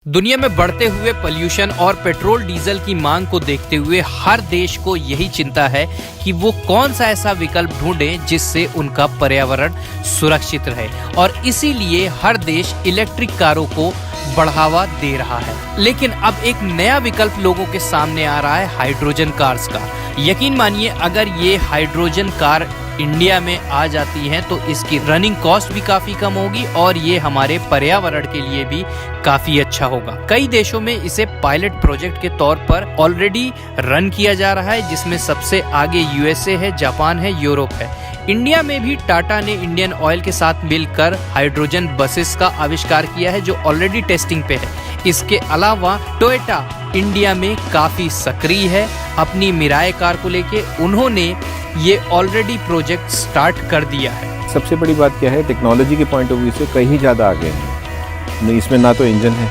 दुनिया में बढ़ते हुए पोल्यूशन और पेट्रोल डीजल की मांग को देखते हुए हर देश को यही चिंता है कि वो कौन सा ऐसा विकल्प ढूंढें जिससे उनका पर्यावरण सुरक्षित रहे, और इसीलिए हर देश इलेक्ट्रिक कारों को बढ़ावा दे रहा है। लेकिन अब एक नया विकल्प लोगों के सामने आ रहा है, हाइड्रोजन कार्स का। यकीन मानिए, अगर ये हाइड्रोजन कार इंडिया में आ जाती हैं तो इसकी रनिंग कॉस्ट भी काफी कम होगी और ये हमारे पर्यावरण के लिए भी काफी अच्छा होगा। कई देशों में इसे पायलट प्रोजेक्ट के तौर पर ऑलरेडी रन किया जा रहा है, जिसमें सबसे आगे यूएसए है, जापान है, यूरोप है। इंडिया में भी टाटा ने इंडियन ऑयल के साथ मिलकर हाइड्रोजन बसेस का आविष्कार किया है, जो ऑलरेडी टेस्टिंग पे है। इसके अलावा टोयोटा इंडिया में काफी सक्रिय है अपनी मिराई कार को लेके। उन्होंने ये ऑलरेडी प्रोजेक्ट स्टार्ट कर दिया है। सबसे बड़ी बात क्या है, टेक्नोलॉजी के पॉइंट ऑफ व्यू से कहीं ज़्यादा आगे हैं। इसमें ना तो इंजन है,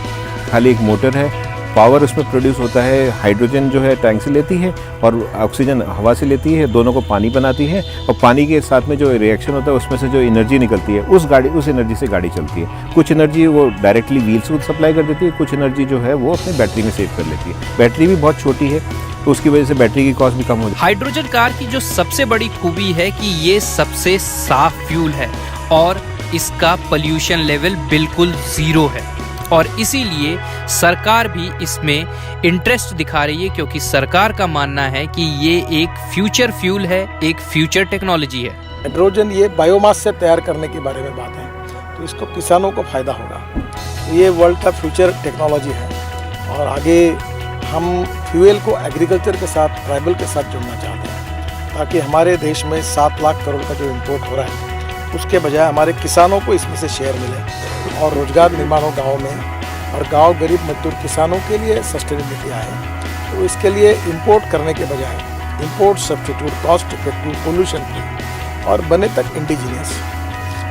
खाली एक मोटर है, पावर उसमें प्रोड्यूस होता है। हाइड्रोजन जो है टैंक से लेती है और ऑक्सीजन हवा से लेती है, दोनों को पानी बनाती है और पानी के साथ में जो रिएक्शन होता है उसमें से जो एनर्जी निकलती है उस एनर्जी से गाड़ी चलती है। कुछ एनर्जी वो डायरेक्टली व्हील्स को सप्लाई कर देती है, कुछ एनर्जी जो है वो अपनी बैटरी में सेव कर लेती है। बैटरी भी बहुत छोटी है तो उसकी वजह से बैटरी की कॉस्ट भी कम हो जाती है। हाइड्रोजन कार की जो सबसे बड़ी खूबी है कि ये सबसे साफ फ्यूल है और इसका पोल्यूशन लेवल बिल्कुल जीरो है, और इसीलिए सरकार भी इसमें इंटरेस्ट दिखा रही है, क्योंकि सरकार का मानना है कि ये एक फ्यूचर फ्यूल है, एक फ्यूचर टेक्नोलॉजी है। हाइड्रोजन ये बायोमास से तैयार करने के बारे में बात है, तो इसको किसानों को फायदा होगा। ये वर्ल्ड का फ्यूचर टेक्नोलॉजी है और आगे हम फ्यूल को एग्रीकल्चर के साथ, ट्राइबल के साथ जोड़ना चाहते हैं, ताकि हमारे देश में 7 लाख करोड़ का जो इम्पोर्ट हो रहा है उसके बजाय हमारे किसानों को इसमें से शेयर मिले और रोजगार निर्माण हो गाँव में, और गांव गरीब मजदूर किसानों के लिए सस्टेनेबिलिटी आए। तो इसके लिए इंपोर्ट करने के बजाय import substitute, cost effective, pollution free और बने तक इंडिजीनियस।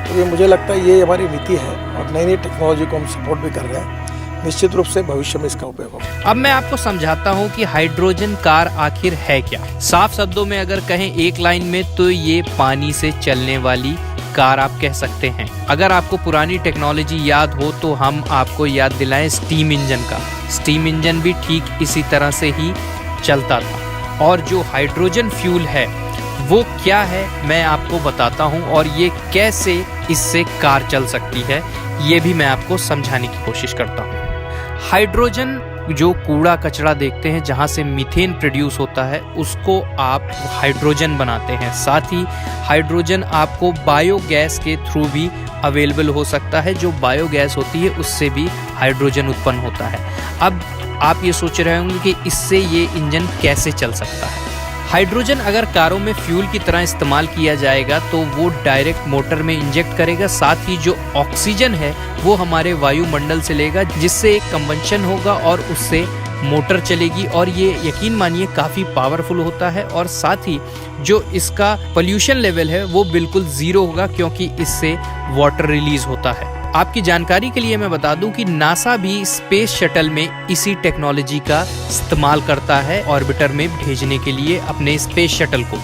तो ये मुझे लगता है ये हमारी नीति है और नई नई टेक्नोलॉजी को हम सपोर्ट भी कर रहे हैं। निश्चित रूप से भविष्य में इसका उपयोग होगा। अब मैं आपको समझाता हूँ कि हाइड्रोजन कार आखिर है क्या। साफ शब्दों में अगर कहें एक लाइन में, तो ये पानी से चलने वाली कार आप कह सकते हैं। अगर आपको पुरानी टेक्नोलॉजी याद हो तो हम आपको याद दिलाएं स्टीम इंजन का। स्टीम इंजन भी ठीक इसी तरह से ही चलता था। और जो हाइड्रोजन फ्यूल है वो क्या है मैं आपको बताता हूं, और ये कैसे इससे कार चल सकती है ये भी मैं आपको समझाने की कोशिश करता हूं। हाइड्रोजन जो कूड़ा कचरा देखते हैं जहां से मीथेन प्रोड्यूस होता है, उसको आप हाइड्रोजन बनाते हैं। साथ ही हाइड्रोजन आपको बायोगैस के थ्रू भी अवेलेबल हो सकता है। जो बायोगैस होती है उससे भी हाइड्रोजन उत्पन्न होता है। अब आप ये सोच रहे होंगे कि इससे ये इंजन कैसे चल सकता है। हाइड्रोजन अगर कारों में फ्यूल की तरह इस्तेमाल किया जाएगा तो वो डायरेक्ट मोटर में इंजेक्ट करेगा। साथ ही जो ऑक्सीजन है वो हमारे वायुमंडल से लेगा, जिससे एक कंबंशन होगा और उससे मोटर चलेगी, और ये यकीन मानिए काफ़ी पावरफुल होता है। और साथ ही जो इसका पोल्यूशन लेवल है वो बिल्कुल ज़ीरो होगा, क्योंकि इससे वाटर रिलीज होता है। आपकी जानकारी के लिए मैं बता दूं कि नासा भी स्पेस शटल में इसी टेक्नोलॉजी का इस्तेमाल करता है ऑर्बिटर में भेजने के लिए अपने स्पेस शटल को।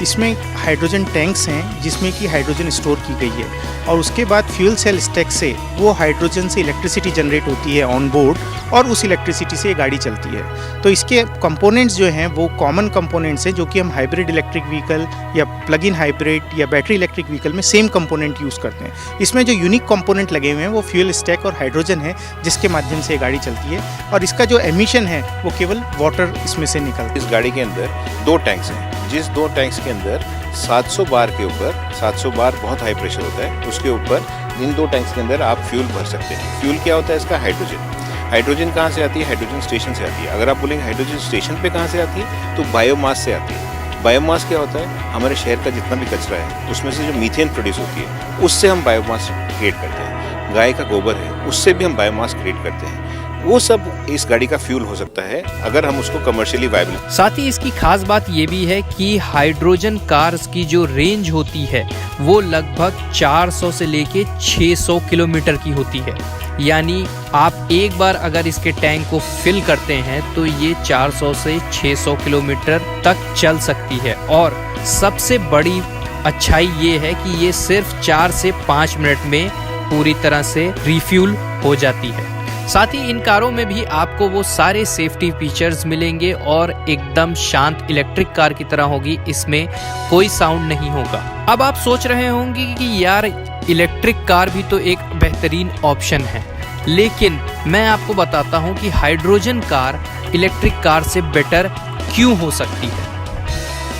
इसमें हाइड्रोजन टैंक्स हैं जिसमें कि हाइड्रोजन स्टोर की गई है, और उसके बाद फ्यूल सेल स्टैक से वो हाइड्रोजन से इलेक्ट्रिसिटी जनरेट होती है ऑन बोर्ड, और उस इलेक्ट्रिसिटी से ये गाड़ी चलती है। तो इसके कंपोनेंट्स जो हैं वो कॉमन कंपोनेंट्स हैं, जो कि हम हाइब्रिड इलेक्ट्रिक व्हीकल या प्लग इन हाइब्रिड या बैटरी इलेक्ट्रिक व्हीकल में सेम कंपोनेंट यूज़ करते हैं। इसमें जो यूनिक कंपोनेंट लगे हुए हैं वो फ्यूल स्टैक और हाइड्रोजन है, जिसके माध्यम से ये गाड़ी चलती है, और इसका जो एमिशन है वो केवल वाटर इसमें से निकलता है। इस गाड़ी के अंदर 2 टैंक्स हैं, जिस 2 टैंक्स के अंदर 700 बार के ऊपर, 700 बार बहुत हाई प्रेशर होता है, उसके ऊपर इन 2 टैंक्स के अंदर आप फ्यूल भर सकते हैं। फ्यूल क्या होता है इसका? हाइड्रोजन। हाइड्रोजन कहाँ से आती है? हाइड्रोजन स्टेशन से आती है। अगर आप बोलेंगे हाइड्रोजन स्टेशन पे कहाँ से आती है, तो बायोमास से आती है। बायोमास क्या होता है? हमारे शहर का जितना भी कचरा है उसमें से जो मीथेन प्रोड्यूस होती है उससे हम बायोमास क्रिएट करते हैं। गाय का गोबर है उससे भी हम बायोमास क्रिएट करते हैं। वो सब इस गाड़ी का फ्यूल हो सकता है अगर हम उसको कमर्शियली वायबल। साथ ही इसकी खास बात ये भी है कि हाइड्रोजन कार्स की जो रेंज होती है वो लगभग 400 से लेके 600 किलोमीटर की होती है। यानी आप एक बार अगर इसके टैंक को फिल करते हैं तो ये 400 से 600 किलोमीटर तक चल सकती है। और सबसे बड़ी अच्छाई ये है कि ये सिर्फ 4 से 5 मिनट में पूरी तरह से रिफ्यूल हो जाती है। साथ ही इन कारों में भी आपको वो सारे सेफ्टी फीचर्स मिलेंगे और एकदम शांत इलेक्ट्रिक कार की तरह होगी, इसमें कोई साउंड नहीं होगा। अब आप सोच रहे होंगे कि यार इलेक्ट्रिक कार भी तो एक बेहतरीन ऑप्शन है, लेकिन मैं आपको बताता हूँ कि हाइड्रोजन कार इलेक्ट्रिक कार से बेटर क्यों हो सकती है।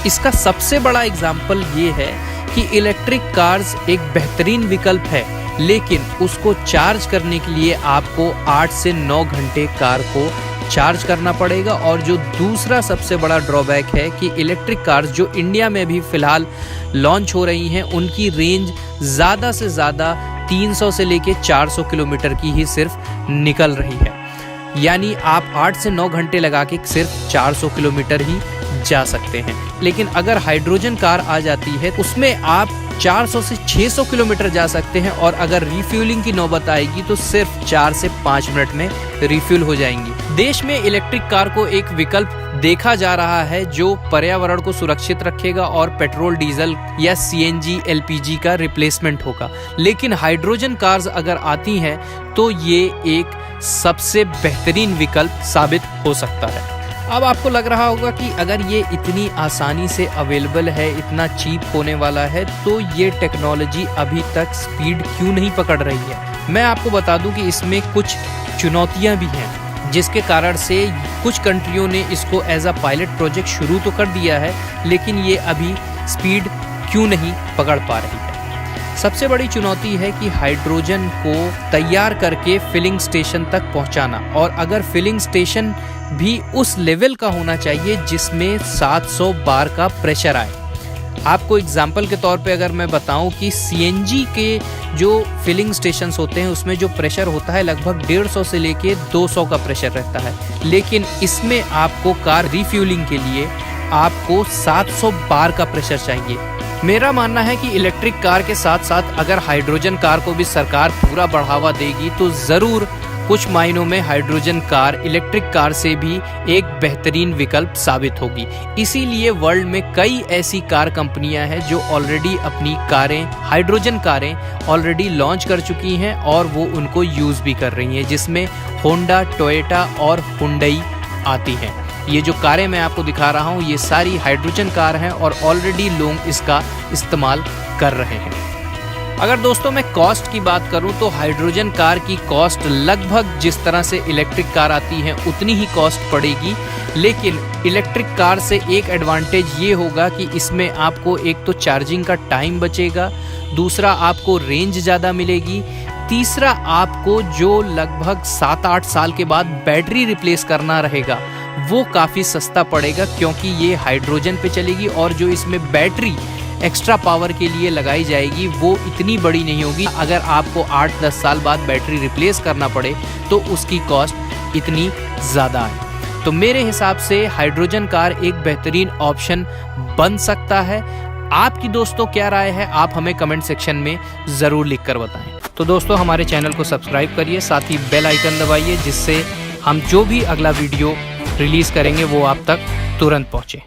इसका सबसे बड़ा एग्जाम्पल ये है कि इलेक्ट्रिक कार्स एक बेहतरीन विकल्प है, लेकिन उसको चार्ज करने के लिए आपको 8 से 9 घंटे कार को चार्ज करना पड़ेगा। और जो दूसरा सबसे बड़ा ड्रॉबैक है कि इलेक्ट्रिक कार्स जो इंडिया में भी फिलहाल लॉन्च हो रही हैं, उनकी रेंज ज़्यादा से ज़्यादा 300 से लेके 400 किलोमीटर की ही सिर्फ निकल रही है। यानी आप 8 से 9 घंटे लगा के सिर्फ 400 किलोमीटर ही जा सकते हैं। लेकिन अगर हाइड्रोजन कार आ जाती है उसमें आप 400 से 600 किलोमीटर जा सकते हैं, और अगर रिफ्यूलिंग की नौबत आएगी तो सिर्फ 4 से 5 मिनट में रिफ्यूल हो जाएंगी। देश में इलेक्ट्रिक कार को एक विकल्प देखा जा रहा है जो पर्यावरण को सुरक्षित रखेगा और पेट्रोल, डीजल या CNG, LPG का रिप्लेसमेंट होगा। लेकिन हाइड्रोजन कार्स अगर आती हैं तो ये एक सबसे बेहतरीन विकल्प साबित हो सकता है। अब आपको लग रहा होगा कि अगर ये इतनी आसानी से अवेलेबल है, इतना चीप होने वाला है, तो ये टेक्नोलॉजी अभी तक स्पीड क्यों नहीं पकड़ रही है। मैं आपको बता दूं कि इसमें कुछ चुनौतियां भी हैं, जिसके कारण से कुछ कंट्रियों ने इसको एज अ पायलट प्रोजेक्ट शुरू तो कर दिया है, लेकिन ये अभी स्पीड क्यों नहीं पकड़ पा रही है। सबसे बड़ी चुनौती है कि हाइड्रोजन को तैयार करके फिलिंग स्टेशन तक पहुंचाना, और अगर फिलिंग स्टेशन भी उस लेवल का होना चाहिए जिसमें 700 बार का प्रेशर आए। आपको एग्जाम्पल के तौर पे अगर मैं बताऊं कि CNG के जो फिलिंग स्टेशंस होते हैं उसमें जो प्रेशर होता है लगभग 150 से लेके 200 का प्रेशर रहता है, लेकिन इसमें आपको कार रिफ्यूलिंग के लिए आपको 700 बार का प्रेशर चाहिए। मेरा मानना है कि इलेक्ट्रिक कार के साथ साथ अगर हाइड्रोजन कार को भी सरकार पूरा बढ़ावा देगी तो ज़रूर कुछ मायनों में हाइड्रोजन कार इलेक्ट्रिक कार से भी एक बेहतरीन विकल्प साबित होगी। इसीलिए वर्ल्ड में कई ऐसी कार कंपनियां हैं जो ऑलरेडी अपनी कारें, हाइड्रोजन कारें ऑलरेडी लॉन्च कर चुकी हैं और वो उनको यूज़ भी कर रही हैं, जिसमें होंडा, टोयोटा और हुंडई आती हैं। ये जो कारें मैं आपको दिखा रहा हूँ ये सारी हाइड्रोजन कार हैं और ऑलरेडी लोग इसका इस्तेमाल कर रहे हैं। अगर दोस्तों मैं कॉस्ट की बात करूं तो हाइड्रोजन कार की कॉस्ट लगभग जिस तरह से इलेक्ट्रिक कार आती है उतनी ही कॉस्ट पड़ेगी, लेकिन इलेक्ट्रिक कार से एक एडवांटेज ये होगा कि इसमें आपको एक तो चार्जिंग का टाइम बचेगा, दूसरा आपको रेंज ज़्यादा मिलेगी, तीसरा आपको जो लगभग 7-8 साल के बाद बैटरी रिप्लेस करना रहेगा वो काफ़ी सस्ता पड़ेगा, क्योंकि ये हाइड्रोजन पे चलेगी और जो इसमें बैटरी एक्स्ट्रा पावर के लिए लगाई जाएगी वो इतनी बड़ी नहीं होगी। अगर आपको 8-10 साल बाद बैटरी रिप्लेस करना पड़े तो उसकी कॉस्ट इतनी ज़्यादा है। तो मेरे हिसाब से हाइड्रोजन कार एक बेहतरीन ऑप्शन बन सकता है। आपकी दोस्तों क्या राय है, आप हमें कमेंट सेक्शन में ज़रूर लिख कर बताएं। तो दोस्तों हमारे चैनल को सब्सक्राइब करिए, साथ ही बेल आइकन दबाइए, जिससे हम जो भी अगला वीडियो रिलीज़ करेंगे वो आप तक तुरंत पहुँचे।